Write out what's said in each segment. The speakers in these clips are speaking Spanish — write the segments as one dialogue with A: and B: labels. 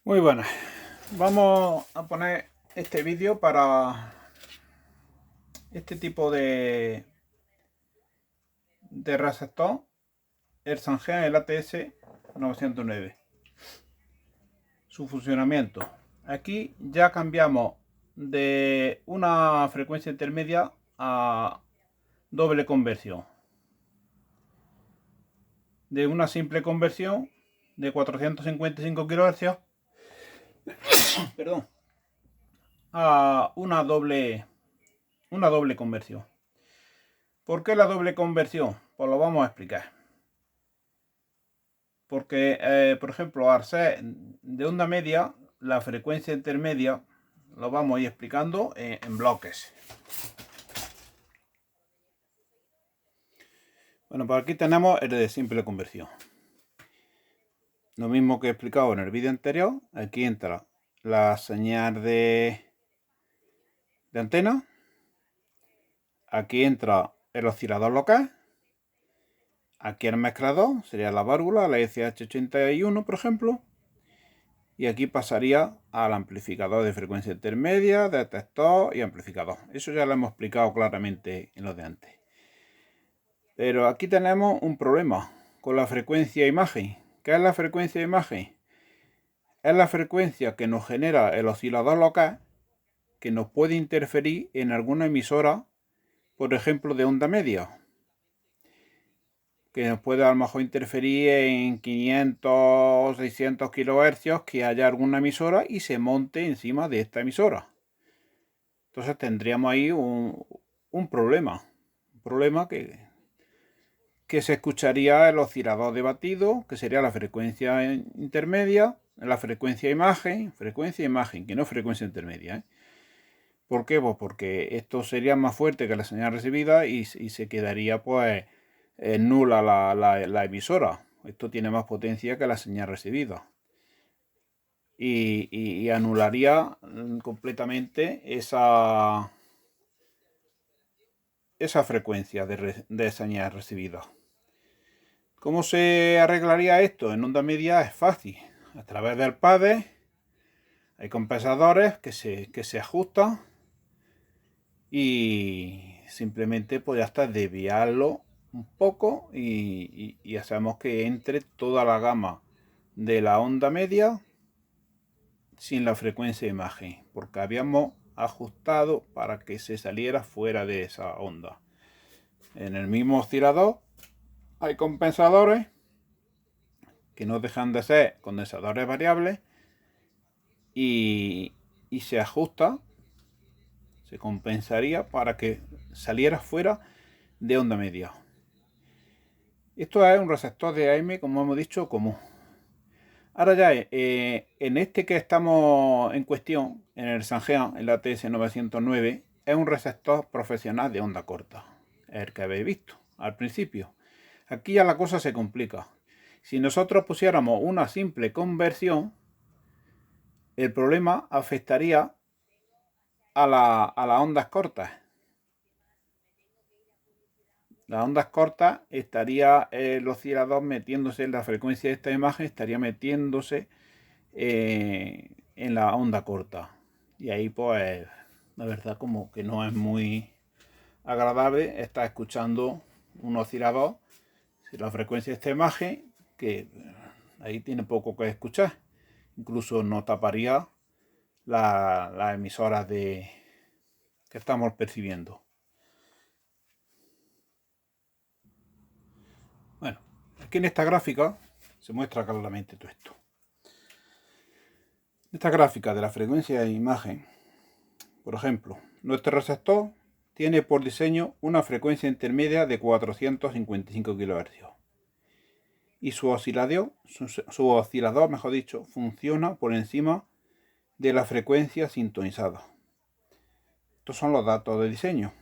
A: Muy buenas. Vamos a poner este vídeo para este tipo de receptor, el Sangean, el ATS 909. Su funcionamiento. Aquí ya cambiamos de una frecuencia intermedia a doble conversión. De una simple conversión de 455 kHz perdón, a una doble conversión. ¿Por qué la doble conversión? Pues lo vamos a explicar. Porque, por ejemplo, al ser de onda media, la frecuencia intermedia lo vamos a ir explicando en bloques. Bueno, pues aquí tenemos el de simple conversión. Lo mismo que he explicado en el vídeo anterior. Aquí entra la señal de antena. Aquí entra el oscilador local. Aquí el mezclador sería la válvula, la SH81, por ejemplo. Y aquí pasaría al amplificador de frecuencia intermedia, detector y amplificador. Eso ya lo hemos explicado claramente en los de antes. Pero aquí tenemos un problema con la frecuencia imagen. ¿Qué es la frecuencia imagen? Es la frecuencia que nos genera el oscilador local, que nos puede interferir en alguna emisora, por ejemplo, de onda media. Que nos puede a lo mejor interferir en 500 o 600 kHz, que haya alguna emisora y se monte encima de esta emisora. Entonces tendríamos ahí un problema. Un problema que se escucharía el oscilador de batido, que sería la frecuencia intermedia, la frecuencia imagen, que no frecuencia intermedia. ¿Por qué? Pues porque esto sería más fuerte que la señal recibida y se quedaría pues nula la emisora. Esto tiene más potencia que la señal recibida. Y anularía completamente esa frecuencia de señal recibida. ¿Cómo se arreglaría esto? En onda media es fácil. A través del PADE hay compensadores que se ajustan y simplemente pues ya está, desviarlo un poco y hacemos que entre toda la gama de la onda media sin la frecuencia de imagen, porque habíamos ajustado para que se saliera fuera de esa onda. En el mismo oscilador hay compensadores que no dejan de ser condensadores variables y se ajusta, se compensaría para que saliera fuera de onda media. Esto es un receptor de AM, como hemos dicho, común. Ahora ya, en este que estamos en cuestión, en el Sangean, el ATS 909, es un receptor profesional de onda corta, el que habéis visto al principio. Aquí ya la cosa se complica. Si nosotros pusiéramos una simple conversión, el problema afectaría a las ondas cortas. Las ondas cortas estaría el oscilador metiéndose en la frecuencia de esta imagen, estaría metiéndose en la onda corta. Y ahí pues la verdad como que no es muy agradable estar escuchando un oscilador si la frecuencia de esta imagen, que ahí tiene poco que escuchar. Incluso no taparía las emisoras que estamos percibiendo. Bueno, aquí en esta gráfica se muestra claramente todo esto. Esta gráfica de la frecuencia de imagen, por ejemplo, nuestro receptor tiene por diseño una frecuencia intermedia de 455 kHz y su oscilador, mejor dicho, funciona por encima de la frecuencia sintonizada. Estos son los datos de diseño.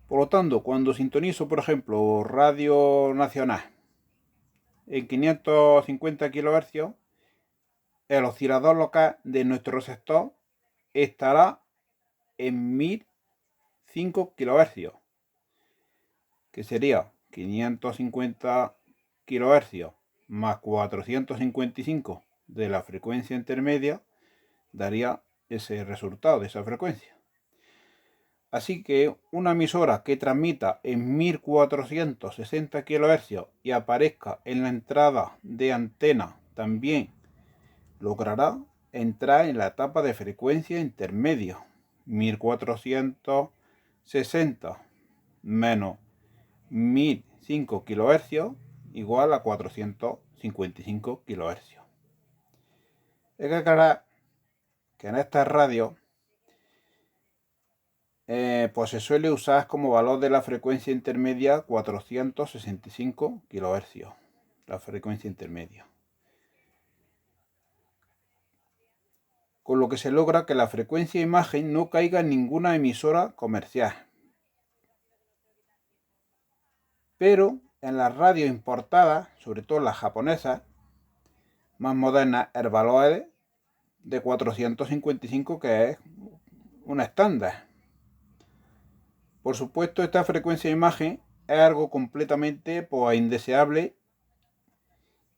A: Por lo tanto, cuando sintonizo, por ejemplo, Radio Nacional en 550 kHz, el oscilador local de nuestro receptor estará en 1005 kHz, que sería 550 kHz más 455 de la frecuencia intermedia daría ese resultado de esa frecuencia. Así que una emisora que transmita en 1460 kHz y aparezca en la entrada de antena también logrará entrar en la etapa de frecuencia intermedia. 1460 menos 1005 kHz igual a 455 kHz. Hay que aclarar que en estas radios pues se suele usar como valor de la frecuencia intermedia 465 kHz, la frecuencia intermedia. Con lo que se logra que la frecuencia imagen no caiga en ninguna emisora comercial. Pero en las radios importadas, sobre todo las japonesas, más modernas, el valor es de 455, que es un estándar. Por supuesto, esta frecuencia de imagen es algo completamente indeseable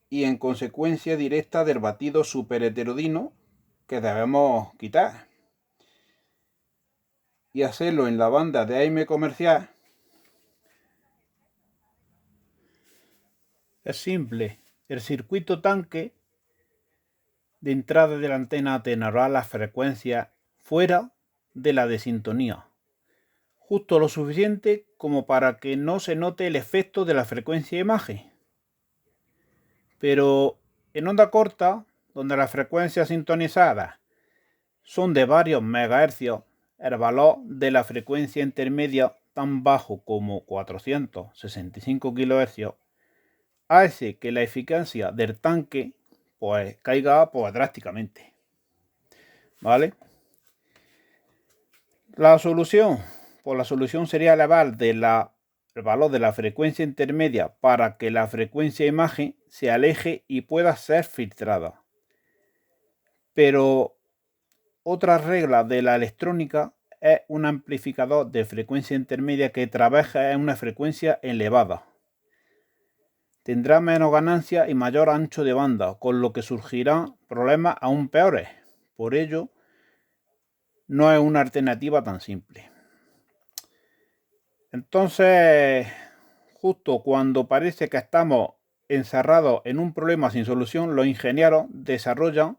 A: y en consecuencia directa del batido superheterodino que debemos quitar. Y hacerlo en la banda de AM comercial es simple. El circuito tanque de entrada de la antena atenuará la frecuencia fuera de la de sintonía, justo lo suficiente como para que no se note el efecto de la frecuencia de imagen. Pero en onda corta, donde las frecuencias sintonizadas son de varios megahercios, el valor de la frecuencia intermedia tan bajo como 465 kHz hace que la eficacia del tanque caiga drásticamente. ¿Vale? La solución sería elevar el valor de la frecuencia intermedia para que la frecuencia imagen se aleje y pueda ser filtrada. Pero otra regla de la electrónica es un amplificador de frecuencia intermedia que trabaja en una frecuencia elevada. Tendrá menos ganancia y mayor ancho de banda, con lo que surgirán problemas aún peores. Por ello, no es una alternativa tan simple. Entonces, justo cuando parece que estamos encerrados en un problema sin solución, los ingenieros desarrollan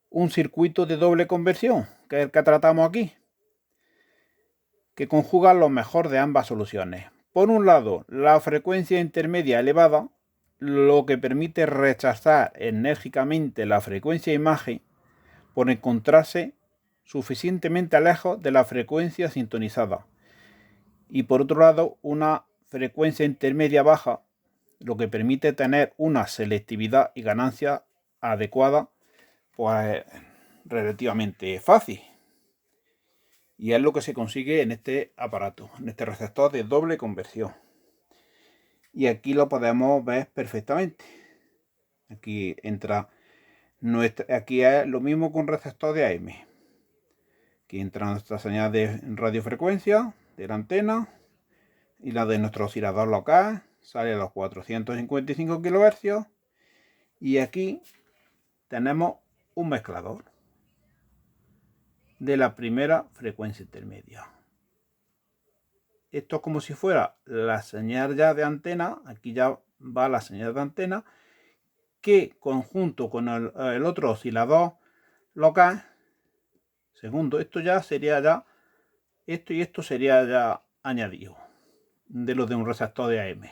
A: un circuito de doble conversión, que es el que tratamos aquí, que conjuga lo mejor de ambas soluciones. Por un lado, la frecuencia intermedia elevada, lo que permite rechazar enérgicamente la frecuencia imagen por encontrarse suficientemente lejos de la frecuencia sintonizada. Y por otro lado, una frecuencia intermedia baja, lo que permite tener una selectividad y ganancia adecuada, pues relativamente fácil. Y es lo que se consigue en este aparato, en este receptor de doble conversión. Y aquí lo podemos ver perfectamente. Aquí entra aquí es lo mismo que un receptor de AM. Aquí entra nuestra señal de radiofrecuencia de la antena y la de nuestro oscilador local, sale a los 455 kHz. Y aquí tenemos un mezclador de la primera frecuencia intermedia. Esto es como si fuera la señal ya de antena. Aquí ya va la señal de antena, que conjunto con el otro oscilador local, segundo, esto y esto sería ya añadido de lo de un receptor de AM.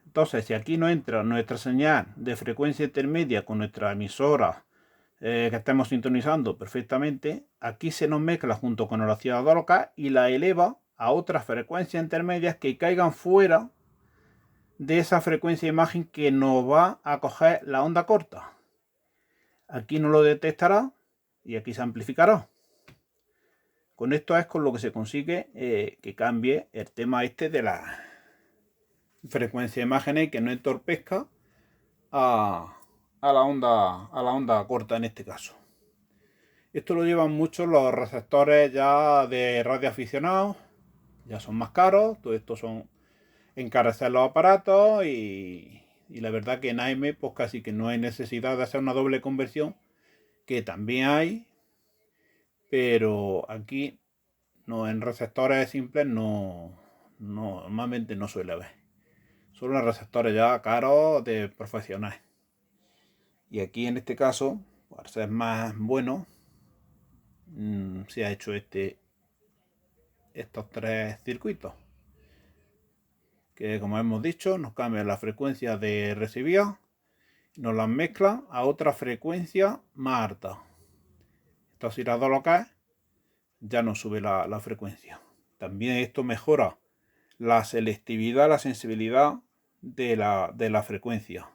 A: Entonces, si aquí no entra nuestra señal de frecuencia intermedia con nuestra emisora que estemos sintonizando perfectamente, aquí se nos mezcla junto con el oscilador local y la eleva a otras frecuencias intermedias que caigan fuera de esa frecuencia de imagen que nos va a coger la onda corta. Aquí no lo detectará y aquí se amplificará. Con esto es con lo que se consigue que cambie el tema este de la frecuencia de imágenes y que no entorpezca a la onda corta en este caso. Esto lo llevan mucho los receptores ya de radioaficionados, ya son más caros. Todo esto son encarecer los aparatos y Y la verdad que en AM pues casi que no hay necesidad de hacer una doble conversión, que también hay, pero aquí no, en receptores simples normalmente no suele haber. Solo en receptores ya caros de profesionales. Y aquí en este caso, para ser más bueno, se ha hecho estos tres circuitos, que como hemos dicho nos cambia la frecuencia de recibida, nos las mezcla a otra frecuencia más alta. Esto oscilador local ya no sube la frecuencia. También esto mejora la selectividad, la sensibilidad de la frecuencia.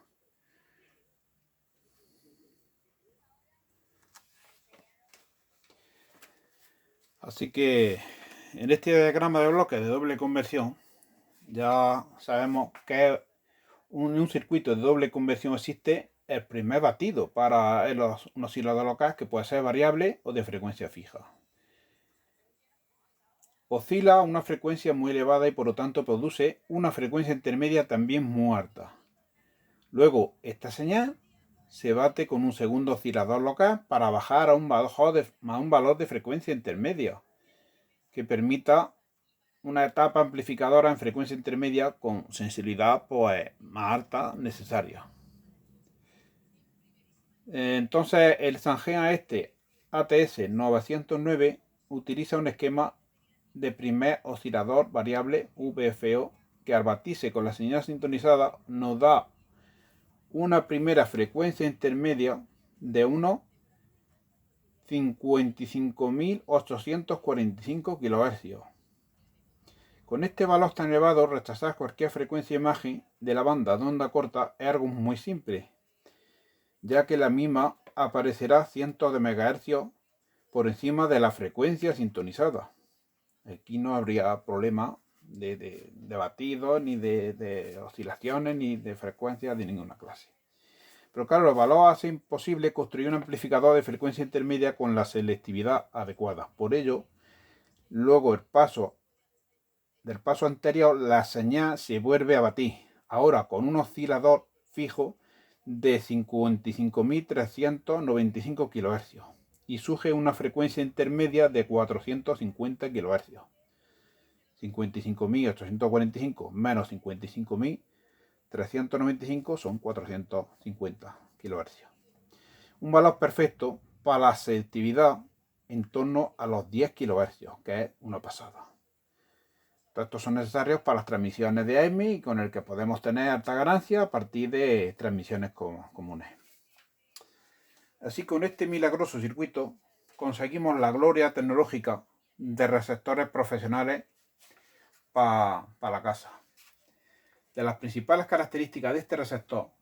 A: Así que en este diagrama de bloques de doble conversión ya sabemos que un circuito de doble conversión existe el primer batido para un oscilador local, que puede ser variable o de frecuencia fija. Oscila a una frecuencia muy elevada y por lo tanto produce una frecuencia intermedia también muy alta. Luego esta señal se bate con un segundo oscilador local para bajar a un valor de frecuencia intermedia, que permita una etapa amplificadora en frecuencia intermedia con sensibilidad pues más alta necesaria. Entonces el Sangena ATS 909 utiliza un esquema de primer oscilador variable VFO, que al batirse con la señal sintonizada nos da una primera frecuencia intermedia de unos 55.845 kHz. Con este valor tan elevado, rechazar cualquier frecuencia imagen de la banda de onda corta es algo muy simple, ya que la misma aparecerá cientos de megahercios por encima de la frecuencia sintonizada. Aquí no habría problema de batidos, ni de oscilaciones, ni de frecuencias de ninguna clase. Pero claro, el valor hace imposible construir un amplificador de frecuencia intermedia con la selectividad adecuada. Por ello, luego del paso anterior, la señal se vuelve a batir, ahora con un oscilador fijo de 55.395 kHz y surge una frecuencia intermedia de 450 kHz. 55.845 menos 55.395 son 450 kHz. Un valor perfecto para la selectividad en torno a los 10 kHz, que es una pasada. Estos son necesarios para las transmisiones de AM y con el que podemos tener alta ganancia a partir de transmisiones comunes. Así, con este milagroso circuito conseguimos la gloria tecnológica de receptores profesionales para la casa. De las principales características de este receptor,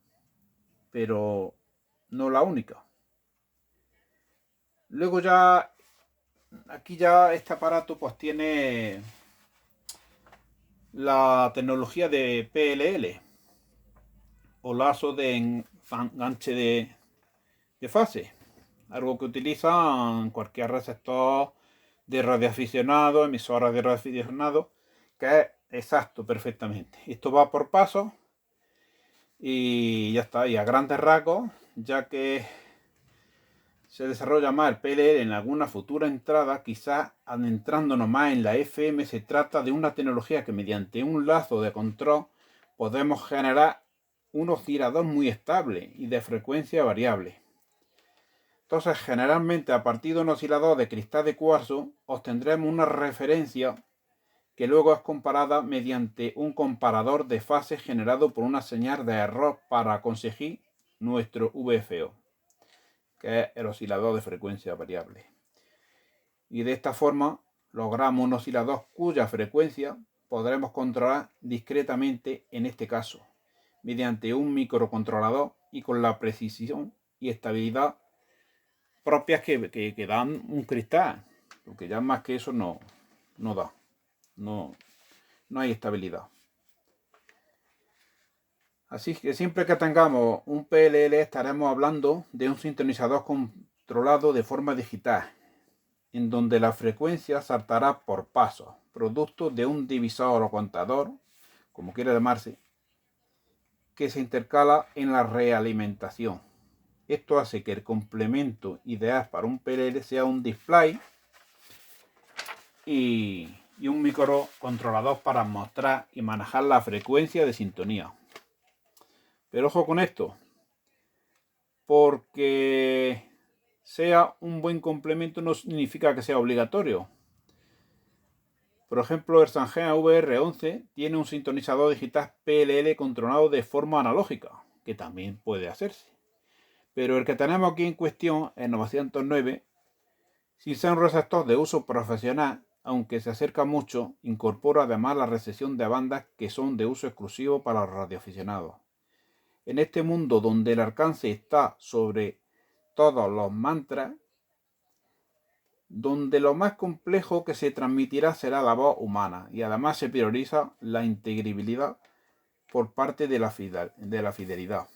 A: pero no la única. Luego ya, aquí ya este aparato pues tiene la tecnología de PLL o lazo de enganche de fase, algo que utilizan cualquier receptor de radioaficionado, emisoras de radioaficionado, que es exacto perfectamente. Esto va por pasos y ya está. Y a grandes rasgos, ya que se desarrolla más el PLL en alguna futura entrada, quizás adentrándonos más en la FM, se trata de una tecnología que mediante un lazo de control podemos generar un oscilador muy estable y de frecuencia variable. Entonces, generalmente a partir de un oscilador de cristal de cuarzo obtendremos una referencia que luego es comparada mediante un comparador de fases generado por una señal de error para conseguir nuestro VFO, que es el oscilador de frecuencia variable. Y de esta forma logramos un oscilador cuya frecuencia podremos controlar discretamente, en este caso, mediante un microcontrolador y con la precisión y estabilidad propias que dan un cristal, porque ya más que eso no da, no hay estabilidad. Así que siempre que tengamos un PLL estaremos hablando de un sintonizador controlado de forma digital, en donde la frecuencia saltará por pasos, producto de un divisor o contador, como quiera llamarse, que se intercala en la realimentación. Esto hace que el complemento ideal para un PLL sea un display y un microcontrolador para mostrar y manejar la frecuencia de sintonía. Pero ojo con esto, porque sea un buen complemento no significa que sea obligatorio. Por ejemplo, el Sangea VR11 tiene un sintonizador digital PLL controlado de forma analógica, que también puede hacerse. Pero el que tenemos aquí en cuestión, el 909, sin ser un receptor de uso profesional, aunque se acerca mucho, incorpora además la recepción de bandas que son de uso exclusivo para los radioaficionados. En este mundo donde el alcance está sobre todos los mantras, donde lo más complejo que se transmitirá será la voz humana y además se prioriza la integribilidad por parte de la fidelidad.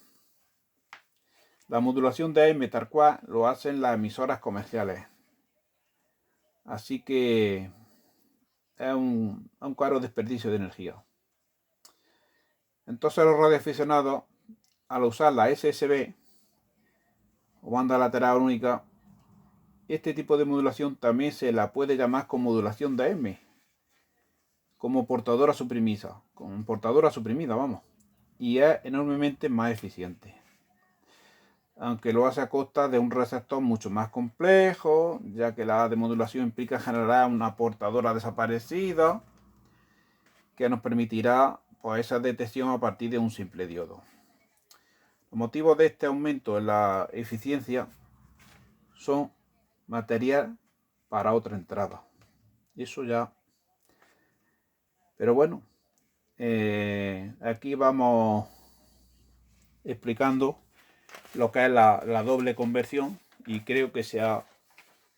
A: La modulación de AM tal cual lo hacen las emisoras comerciales. Así que es un claro desperdicio de energía. Entonces los radioaficionados, al usar la SSB o banda lateral única, este tipo de modulación también se la puede llamar con modulación de AM, como portadora suprimida, vamos, y es enormemente más eficiente. Aunque lo hace a costa de un receptor mucho más complejo, ya que la demodulación implica generar una portadora desaparecida que nos permitirá pues, esa detección a partir de un simple diodo. Los motivos de este aumento en la eficiencia son material para otra entrada. Eso ya. Pero bueno, aquí vamos explicando lo que es la doble conversión y creo que se ha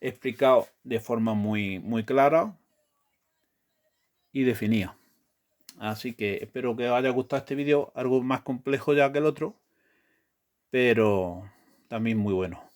A: explicado de forma muy clara y definida. Así que espero que os haya gustado este vídeo, algo más complejo ya que el otro, pero también muy bueno.